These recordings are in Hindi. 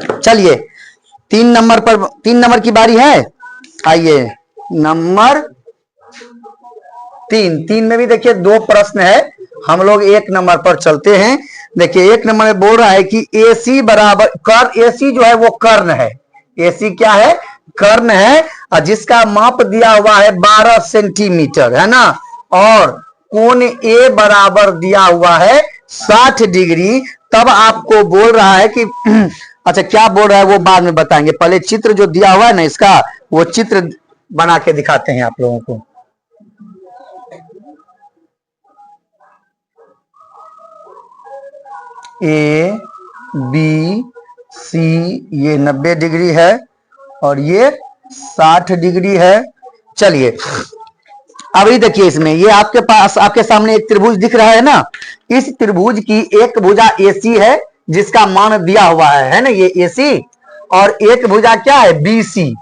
चलिए 3 नंबर की बारी है। आइए नंबर 3 में भी देखिए 2 प्रश्न है। हम लोग 1 नंबर पर चलते हैं। देखिए 1 नंबर में बोल रहा है कि AC बराबर कर्ण, AC जो है वो कर्ण है। AC क्या है? कर्ण है, और जिसका माप दिया हुआ है 12 सेंटीमीटर, है ना। और कोण A बराबर दिया हुआ है 60 डिग्री। तब आपको बोल रहा है कि अच्छा क्या बोल रहा है वो बाद में बताएंगे, पहले चित्र जो दिया हुआ है ना इसका, वो चित्र बना के दिखाते हैं आप लोगों को। A B C ये 90 डिग्री है और ये 60 डिग्री है। चलिए अभी देखिए इसमें ये आपके पास आपके सामने एक त्रिभुज दिख रहा है ना। इस त्रिभुज की एक भुजा AC है जिसका मान दिया हुआ है ना, ये AC। और एक भुजा क्या है? BC।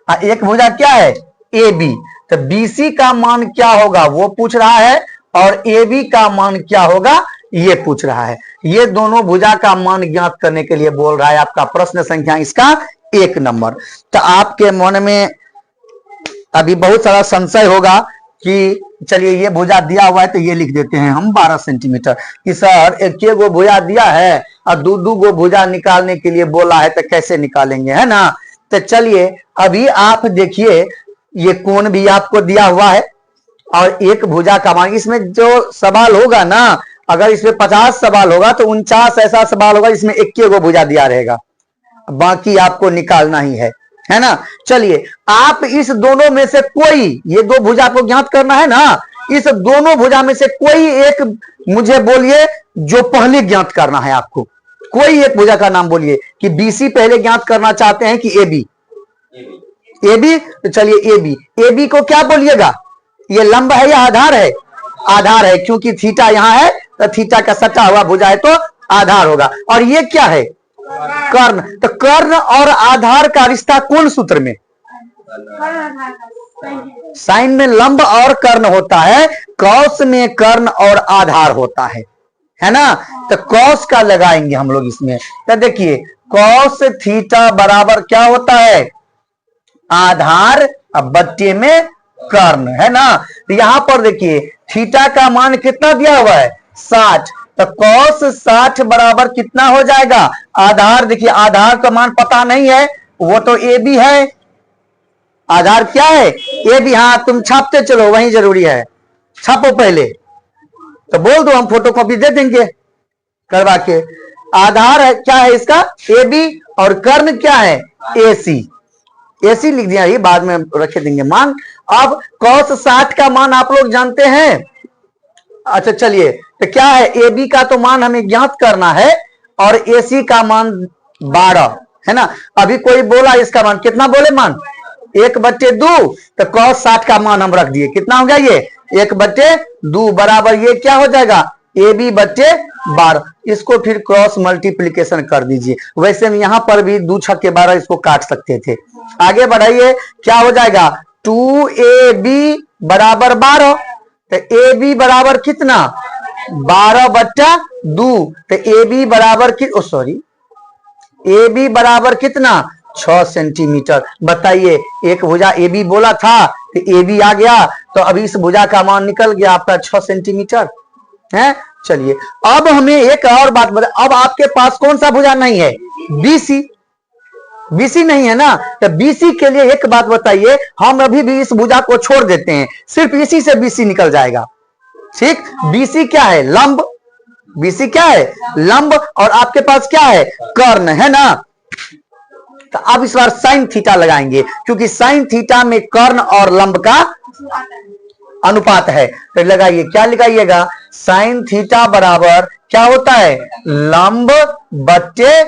और एक भुजा क्या है? AB। तो BC का मान क्या होगा वो पूछ रहा है, और AB का मान क्या होगा ये पूछ रहा है। ये दोनों भुजा का मान ज्ञात करने के लिए बोल रहा है। आपका प्रश्न संख्या इसका 1 नंबर। तो आपके मन में अभी बहुत सारा संशय होगा कि चलिए ये भुजा दिया हुआ है तो ये लिख देते हैं हम 12 सेंटीमीटर, कि सर एक गो भुजा दिया है और दो गो भुजा निकालने के लिए बोला है तो कैसे निकालेंगे, है ना। तो चलिए अभी आप देखिए ये कोण भी आपको दिया हुआ है और एक भुजा का मान। इसमें जो सवाल होगा ना, अगर इसमें 50 सवाल होगा तो 49 ऐसा सवाल होगा इसमें 1 गो भुजा दिया रहेगा, बाकी आपको निकालना ही है ना। चलिए आप इस दोनों में से कोई, ये 2 भुजा को ज्ञात करना है ना, इस दोनों भुजा में से कोई एक मुझे बोलिए जो पहले ज्ञात करना है आपको। कोई एक भुजा का नाम बोलिए कि BC पहले ज्ञात करना चाहते हैं कि AB। तो चलिए AB को क्या बोलिएगा? ये लंब है या आधार है? आधार है, क्योंकि थीटा यहां है तो थीटा का सटा हुआ भुजा है तो आधार होगा। और ये क्या है? कर्ण। तो कर्ण और आधार का रिश्ता कौन सूत्र में? साइन में लंब और कर्ण होता है, कौस में कर्ण और आधार होता है ना। तो कौस का लगाएंगे हम लोग इसमें। तो देखिए कौस थीटा बराबर क्या होता है? आधार बट्टे में कर्ण, है ना। तो यहां पर देखिए थीटा का मान कितना दिया हुआ है? 60। तो कौस 60 बराबर कितना हो जाएगा? आधार, देखिए आधार का मान पता नहीं है, वो तो AB है। आधार क्या है? AB। हाँ तुम छापते चलो, वही जरूरी है, छापो पहले तो बोल दो, हम फोटोकॉपी दे देंगे करवा के। आधार है क्या है इसका? AB। और कर्ण क्या है? AC लिख दिया, ये बाद में रखे देंगे मान। अब cos 60 का मान आप लोग जानते हैं। अच्छा चलिए तो क्या है? AB का तो मान हमें ज्ञात करना है और AC का मान 12 है ना। अभी कोई बोला इसका मान कितना, बोले मान 1/2। तो cos 60 का मान हम रख दिए, कितना हो गया ये? 1/2 बराबर ये क्या हो जाएगा? AB/12। इसको फिर क्रॉस मल्टीप्लीकेशन कर दीजिए। वैसे में यहां पर भी 2 छक्के 12 इसको काट सकते थे। आगे बढ़ाइए, क्या हो जाएगा? 2AB बराबर 12। तो AB बराबर कितना? 12/2। तो AB बराबर AB बराबर कितना? 6 सेंटीमीटर। बताइए एक भुजा AB बोला था तो AB आ गया, तो अभी इस भुजा का मान निकल गया आपका 6 सेंटीमीटर है। चलिए अब हमें एक और बात बता, अब आपके पास कौन सा भुजा नहीं है? BC नहीं है ना। तो BC के लिए एक बात बताइए, हम अभी भी इस भुजा को छोड़ देते हैं, सिर्फ इसी से BC निकल जाएगा। ठीक, BC क्या है? लंब। BC क्या है? लंब। और आपके पास क्या है? कर्ण, है ना। तो अब इस बार साइन थीटा लगाएंगे, क्योंकि साइन थीटा में कर्ण और लंब का अनुपात है। तो लगाइए, क्या लगाइएगा? साइन थीटा बराबर क्या होता है? लंब बट्टे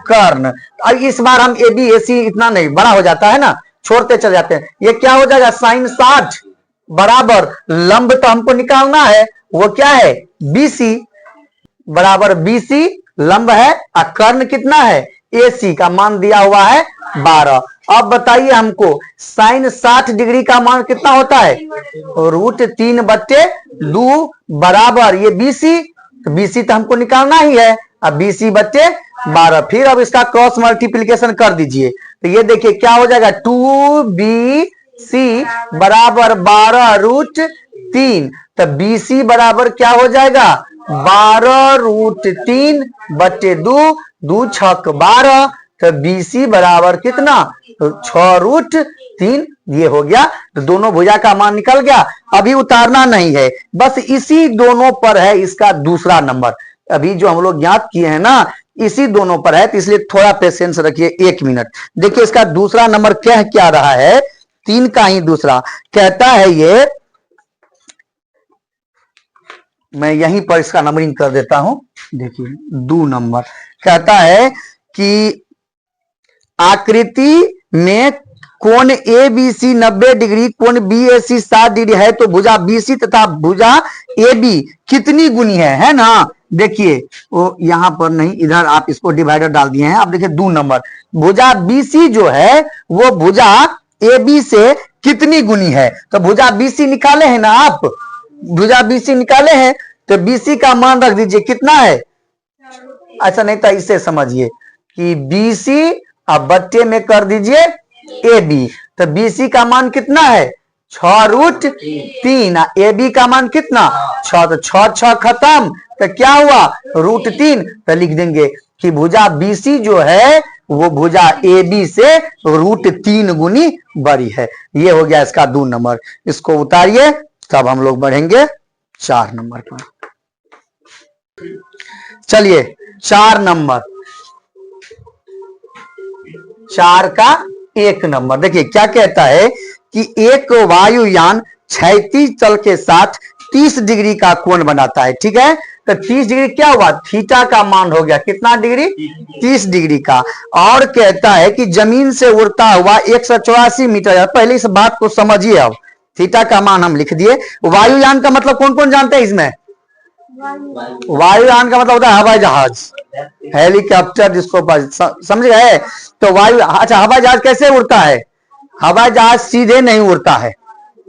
कर्ण। अब इस बार हम AB AC इतना नहीं, बड़ा हो जाता है ना, छोड़ते चले जाते हैं। ये क्या हो जाएगा? साइन 60 बराबर लंब तो हमको निकालना है, वो क्या है? BC बराबर BC लंब है, और कर्ण कितना है? AC का मान दिया हुआ है 12। अब बताइए हमको साइन 60 डिग्री का मान कितना होता है? √3/2 बराबर ये BC। तो BC तो हमको निकालना ही है, अब BC/12 12। फिर अब इसका क्रॉस मल्टीप्लीकेशन कर दीजिए, तो ये देखिए क्या हो जाएगा, 2BC बराबर 12√3। तो BC बराबर क्या हो जाएगा, 12√3 बटे 2, 2 छक 12। तो BC बराबर कितना, 6√3। ये हो गया। तो दोनों भुजा का मान निकल गया। अभी उतारना नहीं है, बस इसी दोनों पर है इसका दूसरा नंबर। अभी जो हम लोग ज्ञात किए हैं ना, इसी दोनों पर है, तो इसलिए थोड़ा पेशेंस रखिए, 1 मिनट। देखिए इसका दूसरा नंबर क्या रहा है, 3 का ही दूसरा कहता है ये, मैं यहीं पर इसका नंबरिंग कर देता हूं। देखिए 2 नंबर कहता है कि आकृति में कोण ABC 90 डिग्री, कोण BAC 60 डिग्री है, तो भुजा BC तथा भुजा AB कितनी गुनी है ना। देखिए वो यहां पर नहीं, इधर आप इसको डिवाइडर डाल दिए हैं। अब देखिए 2 नंबर, भुजा BC जो है वो भुजा AB से कितनी गुनी है। तो भुजा BC निकाले हैं ना आप, भुजा BC निकाले हैं, तो BC का मान रख दीजिए, कितना है। ऐसा नहीं था, इसे समझिए कि BC अब बट्टे में कर दीजिए AB, तो BC का मान कितना है, 6√3। AB का मान कितना, 6। तो 6 खत्म, तो क्या हुआ, √3। तो लिख देंगे कि भुजा BC जो है वो भुजा AB से √3 गुनी बड़ी है। ये हो गया इसका 2 नंबर। इसको उतारिए, तब हम लोग बढ़ेंगे 4 नंबर पर। चलिए 4 नंबर, 4 का 1 नंबर। देखिए क्या कहता है कि एक वायुयान क्षैतिज तल के साथ 30 डिग्री का कोण बनाता है, ठीक है। तो 30 डिग्री क्या हुआ, थीटा का मान हो गया कितना डिग्री, 30 डिग्री का। और कहता है कि जमीन से उड़ता हुआ 184 मीटर। पहले इस बात को समझिए। अब थीटा का मान हम लिख दिए। वायुयान का मतलब कौन कौन जानते हैं इसमें, वायुयान का मतलब होता है हवाई जहाज, हेलीकॉप्टर जिसको समझ गए। तो वायु, अच्छा हवाई जहाज कैसे उड़ता है, हवाई जहाज सीधे नहीं उड़ता है,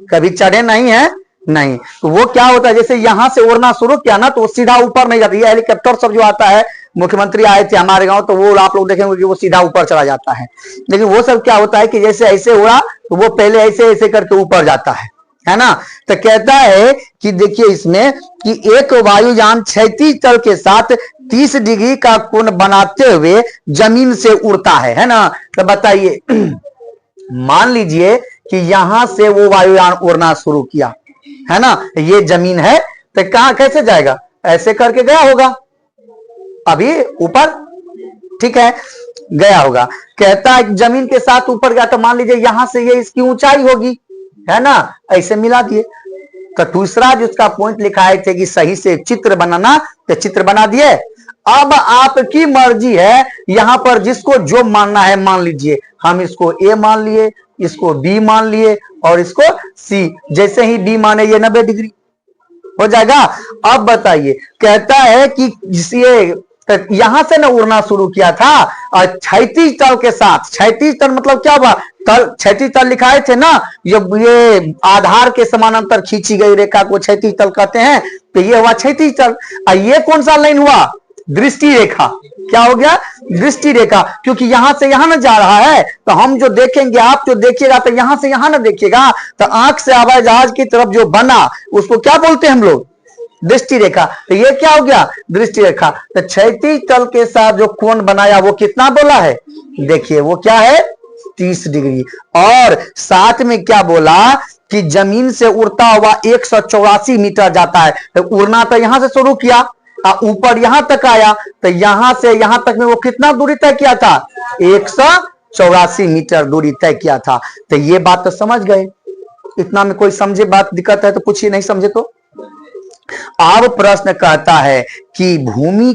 कभी चढ़े नहीं है, नहीं। तो वो क्या होता है, जैसे यहां से उड़ना शुरू किया ना, तो वो सीधा ऊपर नहीं जाता। ये हेलीकॉप्टर सब जो आता है, मुख्यमंत्री आए थे हमारे गांव, तो वो आप लोग देखेंगे कि वो सीधा ऊपर चला जाता है। लेकिन वो सब क्या होता है कि जैसे ऐसे उड़ा, तो वो पहले ऐसे ऐसे करके ऊपर जाता है ना। तो कहता है कि देखिए इसमें कि एक वायुयान क्षैतिज तल के साथ 30 डिग्री का कोण बनाते हुए जमीन से उड़ता है ना। तो बताइए, मान लीजिए कि यहां से वो वायुयान उड़ना शुरू किया, है ना, ये जमीन है, तो कहां कैसे जाएगा, ऐसे करके गया होगा अभी ऊपर, ठीक है, गया होगा। कहता है जमीन के साथ ऊपर गया, तो मान लीजिए यहां से ये इसकी ऊंचाई होगी, है ना, ऐसे मिला दिए। तो दूसरा जिसका पॉइंट लिखा है थे कि सही से चित्र बनाना, तो चित्र बना दिए। अब आपकी मर्जी है, यहां पर जिसको जो मानना है मान लीजिए। हम इसको A मान लिए, इसको B मान लिए और इसको C। जैसे ही D माने ये 90 डिग्री हो जाएगा। अब बताइए, कहता है कि ये यहां से ना उड़ना शुरू किया था और क्षैतिज तल के साथ, क्षैतिज तल मतलब क्या हुआ, तल, क्षैतिज तल लिखाए थे ना, ये आधार के समानांतर खींची गई रेखा को क्षैतिज तल कहते हैं। तो ये हुआ क्षैतिज तल। और ये कौन सा लाइन हुआ, दृष्टि रेखा। क्या हो गया, दृष्टि रेखा, क्योंकि यहां से यहां ना जा रहा है। तो हम जो देखेंगे, आप जो देखिएगा, तो यहां से यहां ना देखिएगा, तो आंख से हवाई जहाज की तरफ जो बना उसको क्या बोलते हैं हम लोग, दृष्टि रेखा। तो ये क्या हो गया, दृष्टि रेखा। तो क्षैतिज तल के साथ जो कोण बनाया वो कितना बोला है, देखिए वो क्या है, 30 डिग्री। और साथ में क्या बोला कि जमीन से उड़ता हुआ 184 मीटर जाता है। तो उड़ना तो यहां से शुरू किया, ऊपर यहां तक आया, तो यहां से यहां तक में वो कितना दूरी तय किया था, 184 मीटर दूरी तय किया था। तो ये बात तो समझ गए। इतना में कोई समझे बात, दिक्कत है तो पूछिए, नहीं समझे तो। अब प्रश्न कहता है कि भूमि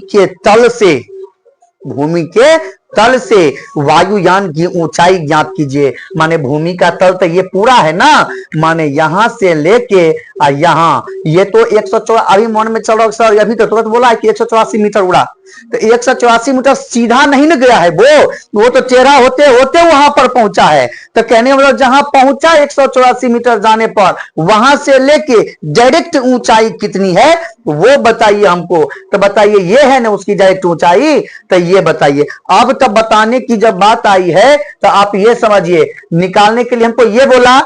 के तल से वायुयान की ऊंचाई ज्ञात कीजिए। माने भूमि का तल तो ये पूरा है ना, माने यहां से लेके यहां, ये तो 184, अभी मन में चल रहा है सर अभी तो तुरंत बोला है कि 184 मीटर उड़ा, तो 184 मीटर सीधा नहीं ना गया है, वो तो टेढ़ा होते होते वहां पर पहुंचा है। तो कहने मतलब जहां पहुंचा 184 मीटर जाने पर, वहां से लेके डायरेक्ट ऊंचाई कितनी है वो बताइए हमको। तो बताइए ये है ना उसकी डायरेक्ट ऊंचाई, तो ये बताइए। अब तब बताने की जब बात आई है तो आप ये समझिए, निकालने के लिए हमको ये बोला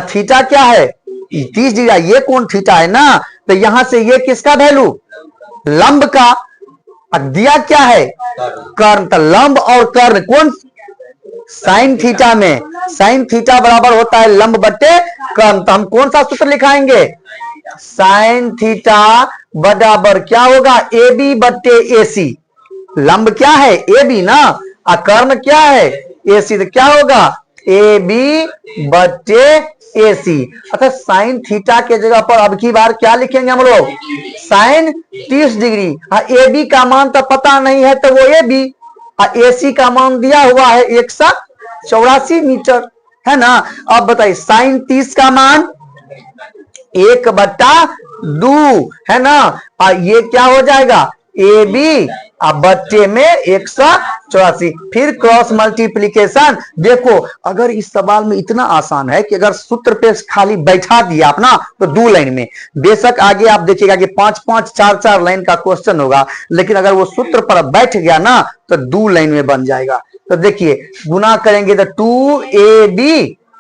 थीटा क्या है 30 डिग्री, ये कौन थीटा है ना, तो यहां से ये किसका वैल्यू, लंब का, दिया क्या है कर्ण, तो लंब और कर्ण कौन, साइन थीटा में साइन थीटा बराबर होता है लंब बटे कर्ण, तो हम कौन सा सूत्र लिखाएंगे, साइन थीटा बराबर क्या होगा ए बी बटे ए सी, लंब क्या है ए बी ना, और कर्ण क्या है ए सी, तो क्या होगा ए बी बटे ए सी। अच्छा साइन थीटा के जगह पर अब की बार क्या लिखेंगे हम लोग, साइन 30 डिग्री, ए बी का मान तो पता नहीं है तो वो ए बी, ए सी का मान दिया हुआ है 184 मीटर है ना। अब बताइए साइन 30 का मान 1/2 है ना, और ये क्या हो जाएगा ए बी बट्टे में 184, फिर क्रॉस मल्टीप्लीकेशन। देखो अगर इस सवाल में इतना आसान है कि अगर सूत्र पे खाली बैठा दिया आप ना तो 2 लाइन में, बेशक आगे आप देखिएगा कि 5-5 4-4 लाइन का क्वेश्चन होगा, लेकिन अगर वो सूत्र पर बैठ गया ना तो 2 लाइन में बन जाएगा। तो देखिए गुना करेंगे तो 2ab,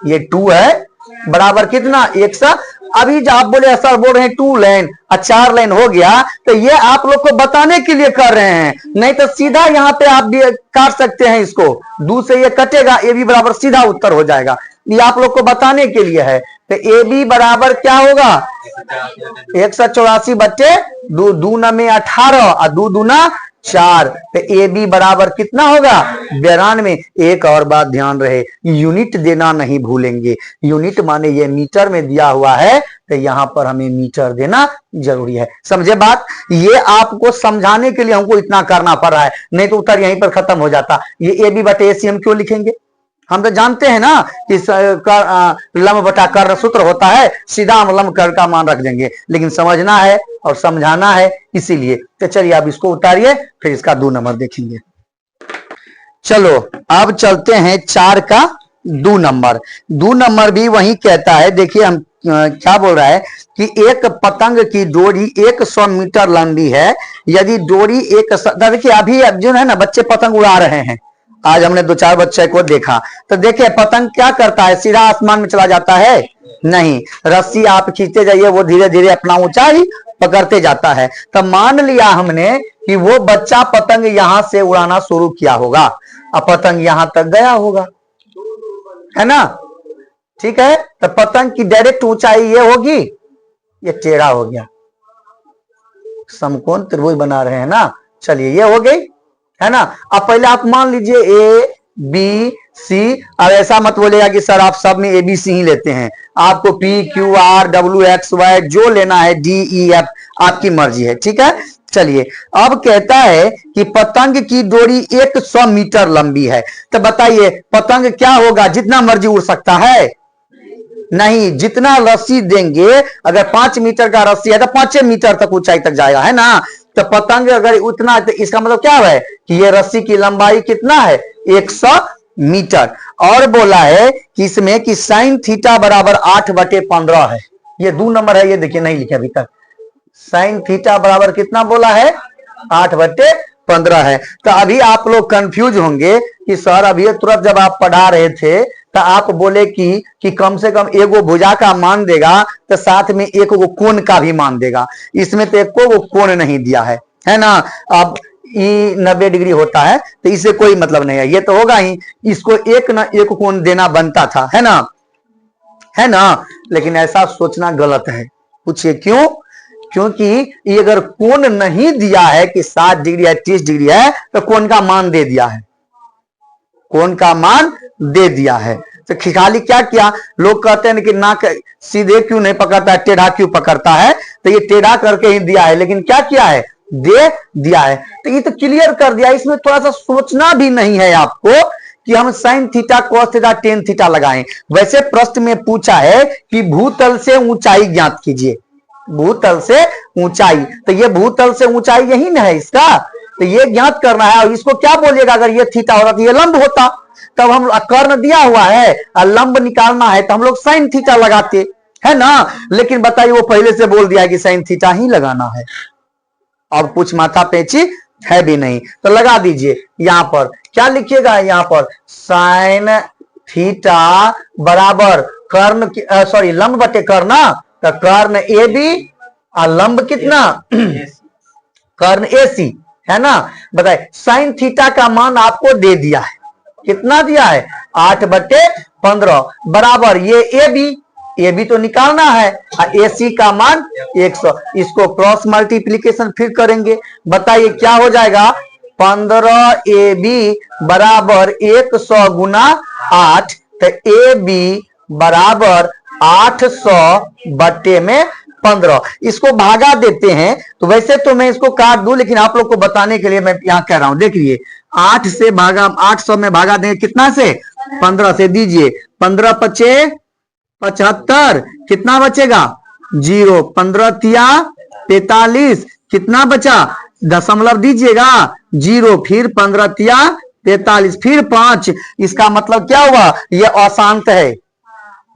ये 2 है बराबर कितना 100, अभी जो आप बोले सर बोल रहे हैं 2 लाइन 4 लाइन हो गया, तो ये आप लोग को बताने के लिए कर रहे हैं, नहीं तो सीधा यहाँ पे आप भी काट सकते हैं इसको, 2 से ये कटेगा, ए बी बराबर सीधा उत्तर हो जाएगा, ये आप लोग को बताने के लिए है। तो ए बी बराबर क्या होगा 184 बट्टे 2, 2 में 18 और 2 दूना 4, तो ए बी बराबर कितना होगा 92। एक और बात ध्यान रहे, यूनिट देना नहीं भूलेंगे, यूनिट माने ये मीटर में दिया हुआ है तो यहां पर हमें मीटर देना जरूरी है, समझे बात। ये आपको समझाने के लिए हमको इतना करना पड़ रहा है, नहीं तो उत्तर यहीं पर खत्म हो जाता। ये ए बी बटे ए सी हम क्यों लिखेंगे, हम तो जानते हैं ना कि लंब बटा कर्ण सूत्र होता है, सीधा हम लंब कर्ण का मान रख देंगे, लेकिन समझना है और समझाना है इसीलिए। तो चलिए आप इसको उतारिए, फिर इसका 2 नंबर देखेंगे। चलो अब चलते हैं 4 का 2 नंबर। 2 नंबर भी वही कहता है, देखिए हम क्या बोल रहा है कि एक पतंग की डोरी 100 मीटर लंबी है, यदि डोरी देखिए अभी जो है ना बच्चे पतंग उड़ा रहे हैं, आज हमने 2-4 बच्चे को देखा, तो देखिए पतंग क्या करता है, सीधा आसमान में चला जाता है नहीं, रस्सी आप खींचते जाइए वो धीरे धीरे अपना ऊंचाई पकड़ते जाता है। तो मान लिया हमने कि वो बच्चा पतंग यहां से उड़ाना शुरू किया होगा, अब पतंग यहां तक गया होगा, है ना, ठीक है, तो पतंग की डायरेक्ट ऊंचाई ये होगी, ये टेढ़ा हो गया, समकोण त्रिभुज बना रहे हैं ना, चलिए ये हो गई है ना। अब पहले आप मान लीजिए ए बी सी, अब ऐसा मत बोलेगा कि सर आप सब में ए बी सी ही लेते हैं, आपको P Q R W X Y जो लेना है डी ई एफ आपकी मर्जी है, ठीक है। चलिए अब कहता है कि पतंग की डोरी 100 मीटर लंबी है, तो बताइए पतंग क्या होगा, जितना मर्जी उड़ सकता है नहीं, जितना रस्सी देंगे, अगर 5 मीटर का रस्सी है तो 5 मीटर तक ऊंचाई तक जाएगा, है ना। तो पतंग अगर उतना, तो इसका मतलब क्या है कि ये रस्सी की लंबाई कितना है 100 मीटर। और बोला है कि इसमें कि साइन थीटा बराबर 8/15 है, ये 2 नंबर है, ये देखिए नहीं लिखे अभी तक, साइन थीटा बराबर कितना बोला है 8/15 है। तो अभी आप लोग कंफ्यूज होंगे कि सर अभी तुरंत जब आप पढ़ा रहे थे तो आप बोले कि कम से कम एगो भुजा का मान देगा तो साथ में एक गो कोण का भी मान देगा, इसमें तो एको गो कोण नहीं दिया है ना। अब ई 90 डिग्री होता है तो इससे कोई मतलब नहीं है, ये तो होगा ही, इसको एक ना एक कोण देना बनता था, है ना, लेकिन ऐसा सोचना गलत है। पूछिए क्यों, क्योंकि ये अगर कोण नहीं दिया है कि 60 डिग्री है 30 डिग्री है तो कोण का मान दे दिया है, कोण का मान दे दिया है। तो खाली क्या किया, लोग कहते हैं कि नाक सीधे क्यों नहीं पकड़ता है, टेढ़ा क्यों पकड़ता है, तो ये टेढ़ा करके ही दिया है, लेकिन क्या किया है दे दिया है। तो ये तो क्लियर कर दिया, इसमें थोड़ा सा सोचना भी नहीं है आपको कि हम sine theta cos theta tan theta लगाएं। वैसे प्रश्न में पूछा है कि भूतल से ऊंचाई ज्ञात कीजिए, भूतल से ऊंचाई, तो ये भूतल से ऊंचाई यही ना है इसका, तो ये ज्ञात करना है। और इसको क्या बोलिएगा, अगर ये थीटा होता तो ये लंब होता, तब हम कर्ण दिया हुआ है और लंब निकालना है तो हम लोग साइन थीटा लगाते है ना। लेकिन बताइए वो पहले से बोल दिया है कि साइन थीटा ही लगाना है, अब कुछ माथा पेची है भी नहीं। तो लगा दीजिए, यहां पर क्या लिखिएगा, यहां पर साइन थीटा बराबर कर्ण सॉरी लंब बटे कर्ण, तो कर्ण ए बी और लंब कितना कर्ण ए सी है ना। बताइए साइन थीटा का मान आपको दे दिया है, कितना दिया है 8/15 बराबर ये ए बी तो निकालना है और ए सी का मान 100। इसको क्रॉस मल्टीप्लीकेशन फिर करेंगे, बताइए क्या हो जाएगा, 15 ए बी बराबर 100 गुना 8, तो ए बी बराबर 800 बटे में 15। इसको भागा देते हैं, तो वैसे तो मैं इसको काट दूं, लेकिन आप लोग को बताने के लिए मैं यहां कह रहा हूं। देखिए 8 से भागा 800 में भागा देंगे कितना से, 15 से, दीजिए 15 पचे 75, कितना बचेगा 0, 15 तिया 45, कितना बचा दशमलव दीजिएगा 0, फिर 15 तिया 43, फिर 5। इसका मतलब क्या हुआ, ये अशांत है।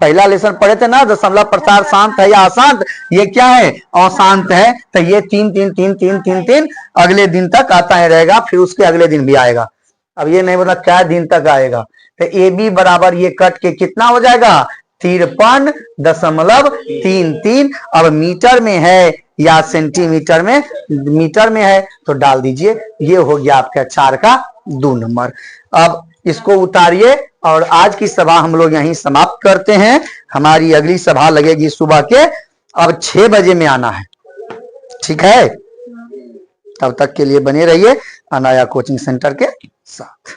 पहला लेसन पढ़े थे ना, दशमलव प्रसार शांत है या अशांत, ये क्या है अशांत है। तो ये 3 3 3 3 3 3 अगले दिन तक आता है रहेगा, फिर उसके अगले दिन भी आएगा। अब ये नहीं पता क्या दिन तक आएगा। तो ए बी बराबर ये कट के कितना हो जाएगा 53.33। अब मीटर में है या सेंटीमीटर में, मीटर में है तो डाल दीजिए। ये हो गया आपका 4 का 2 नंबर। अब इसको उतारिए और आज की सभा हम लोग यहीं समाप्त करते हैं। हमारी अगली सभा लगेगी सुबह के, अब 6 बजे में आना है, ठीक है। तब तक के लिए बने रहिए अनाया कोचिंग सेंटर के साथ।